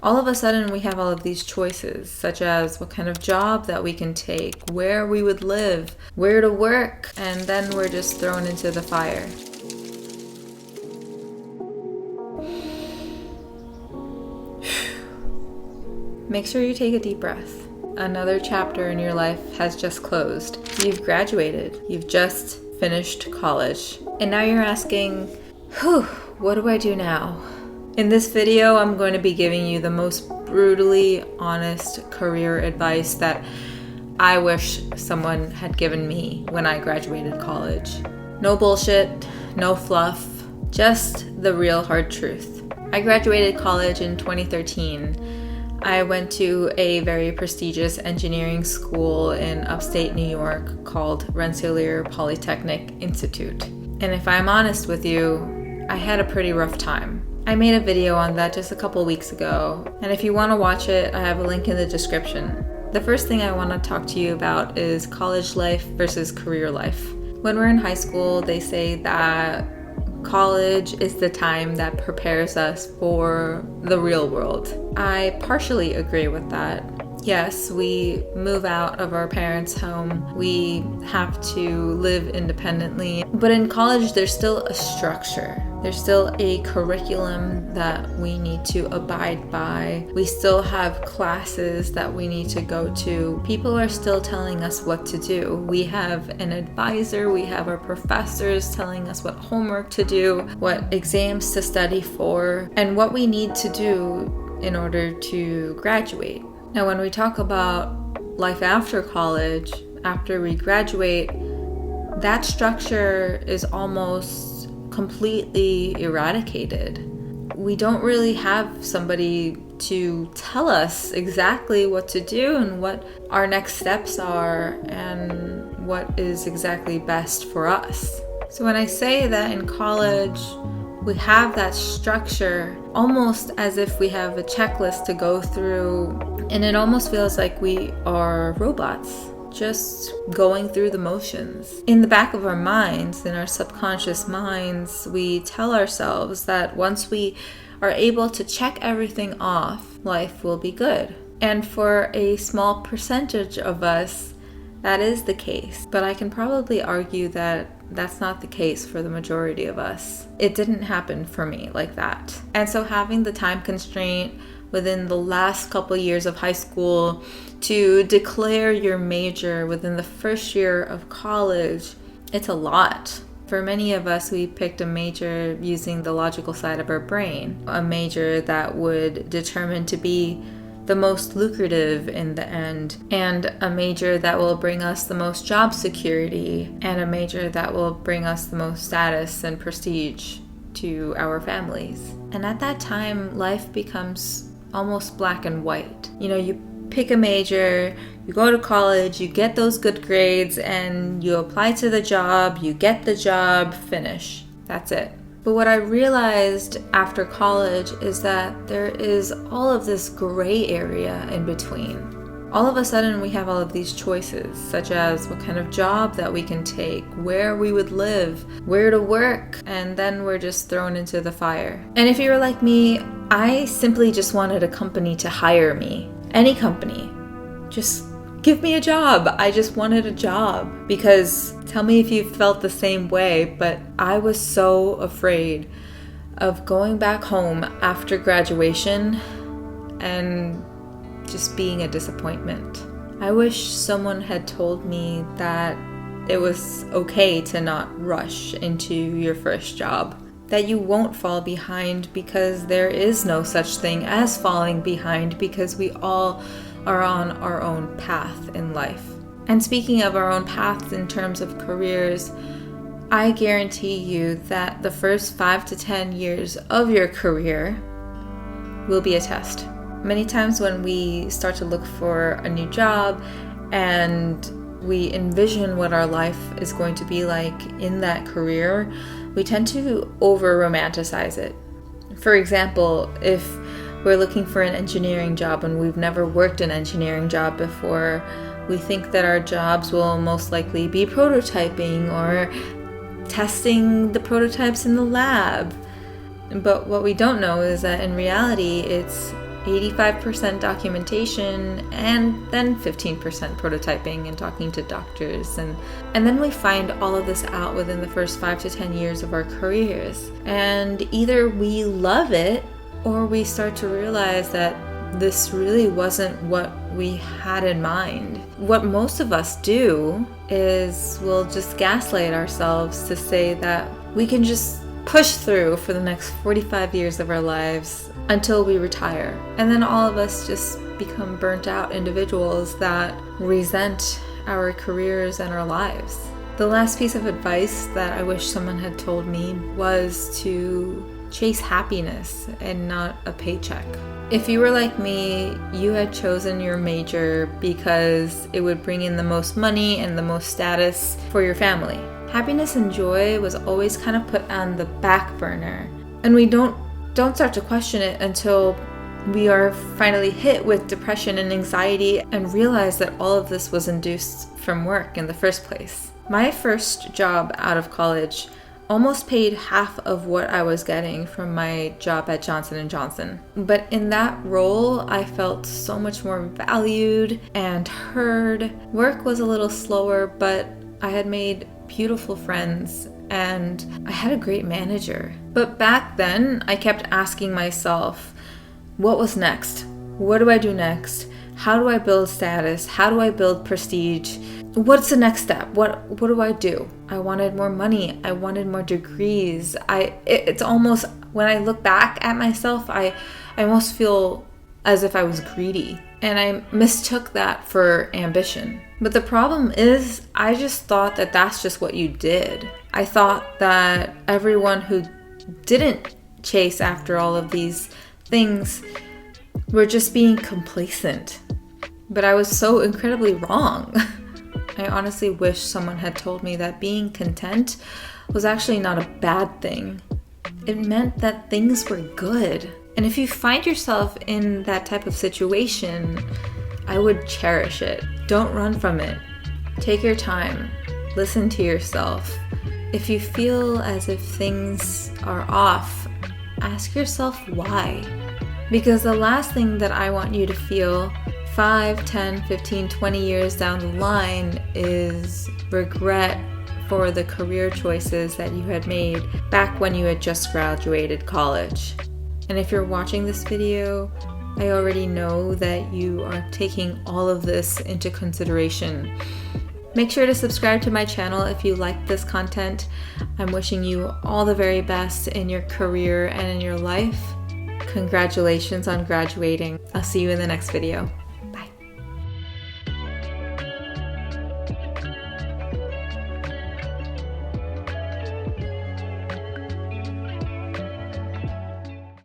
All of a sudden, we have all of these choices, such as what kind of job that we can take, where we would live, where to work, and then we're just thrown into the fire. Make sure you take a deep breath. Another chapter in your life has just closed. You've graduated. You've just finished college. And now you're asking, what do I do now? In this video, I'm going to be giving you the most brutally honest career advice that I wish someone had given me when I graduated college. No bullshit, no fluff, just the real hard truth. I graduated college in 2013. I went to a very prestigious engineering school in upstate New York called Rensselaer Polytechnic Institute. And if I'm honest with you, I had a pretty rough time. I made a video on that just a couple weeks ago, and if you want to watch it, I have a link in the description. The first thing I want to talk to you about is college life versus career life. When we're in high school, they say that college is the time that prepares us for the real world. I partially agree with that. Yes, we move out of our parents' home. We have to live independently. But in college, there's still a structure. There's still a curriculum that we need to abide by. We still have classes that we need to go to. People are still telling us what to do. We have an advisor. We have our professors telling us what homework to do, what exams to study for, and what we need to do in order to graduate. Now, when we talk about life after college, after we graduate, that structure is almost completely eradicated. We don't really have somebody to tell us exactly what to do and what our next steps are and what is exactly best for us. So when I say that in college, we have that structure almost as if we have a checklist to go through, and it almost feels like we are robots, just going through the motions. In the back of our minds, in our subconscious minds, we tell ourselves that once we are able to check everything off, life will be good. And for a small percentage of us, that is the case. But I can probably argue that that's not the case for the majority of us. It didn't happen for me like that. And so having the time constraint within the last couple years of high school to declare your major within the first year of college, it's a lot. For many of us, we picked a major using the logical side of our brain, a major that would determine to be the most lucrative in the end, and a major that will bring us the most job security, and a major that will bring us the most status and prestige to our families. And at that time, life becomes almost black and white. You pick a major, you go to college, you get those good grades, and you apply to the job, you get the job, finish. That's it. But what I realized after college is that there is all of this gray area in between. All of a sudden, we have all of these choices, such as what kind of job that we can take, where we would live, where to work, and then we're just thrown into the fire. And if you're like me, I simply just wanted a company to hire me. Any company. Just give me a job. I just wanted a job. Because tell me if you felt the same way, but I was so afraid of going back home after graduation and just being a disappointment. I wish someone had told me that it was okay to not rush into your first job. That you won't fall behind because there is no such thing as falling behind, because we all are on our own path in life. And speaking of our own paths in terms of careers, I guarantee you that the first 5 to 10 years of your career will be a test. Many times when we start to look for a new job and we envision what our life is going to be like in that career, we tend to over-romanticize it. For example, if we're looking for an engineering job and we've never worked an engineering job before, we think that our jobs will most likely be prototyping or testing the prototypes in the lab. But what we don't know is that in reality, it's 85% documentation, and then 15% prototyping and talking to doctors. And then we find all of this out within the first 5 to 10 years of our careers. And either we love it or we start to realize that this really wasn't what we had in mind. What most of us do is we'll just gaslight ourselves to say that we can just push through for the next 45 years of our lives until we retire. And then all of us just become burnt out individuals that resent our careers and our lives. The last piece of advice that I wish someone had told me was to chase happiness and not a paycheck. If you were like me, you had chosen your major because it would bring in the most money and the most status for your family. Happiness and joy was always kind of put on the back burner, and we don't start to question it until we are finally hit with depression and anxiety and realize that all of this was induced from work in the first place. My first job out of college almost paid half of what I was getting from my job at Johnson & Johnson. But in that role, I felt so much more valued and heard. Work was a little slower, but I had made beautiful friends and I had a great manager. But back then, I kept asking myself, what was next? What do I do next? How do I build status? How do I build prestige? What's the next step? What do I do? I wanted more money. I wanted more degrees. It's almost, when I look back at myself, I almost feel as if I was greedy. And I mistook that for ambition. But the problem is, I just thought that that's just what you did. I thought that everyone who didn't chase after all of these things were just being complacent. But I was so incredibly wrong. I honestly wish someone had told me that being content was actually not a bad thing. It meant that things were good. And if you find yourself in that type of situation, I would cherish it. Don't run from it. Take your time. Listen to yourself. If you feel as if things are off, ask yourself why. Because the last thing that I want you to feel 5, 10, 15, 20 years down the line is regret for the career choices that you had made back when you had just graduated college. And if you're watching this video, I already know that you are taking all of this into consideration. Make sure to subscribe to my channel if you like this content. I'm wishing you all the very best in your career and in your life. Congratulations on graduating. I'll see you in the next video.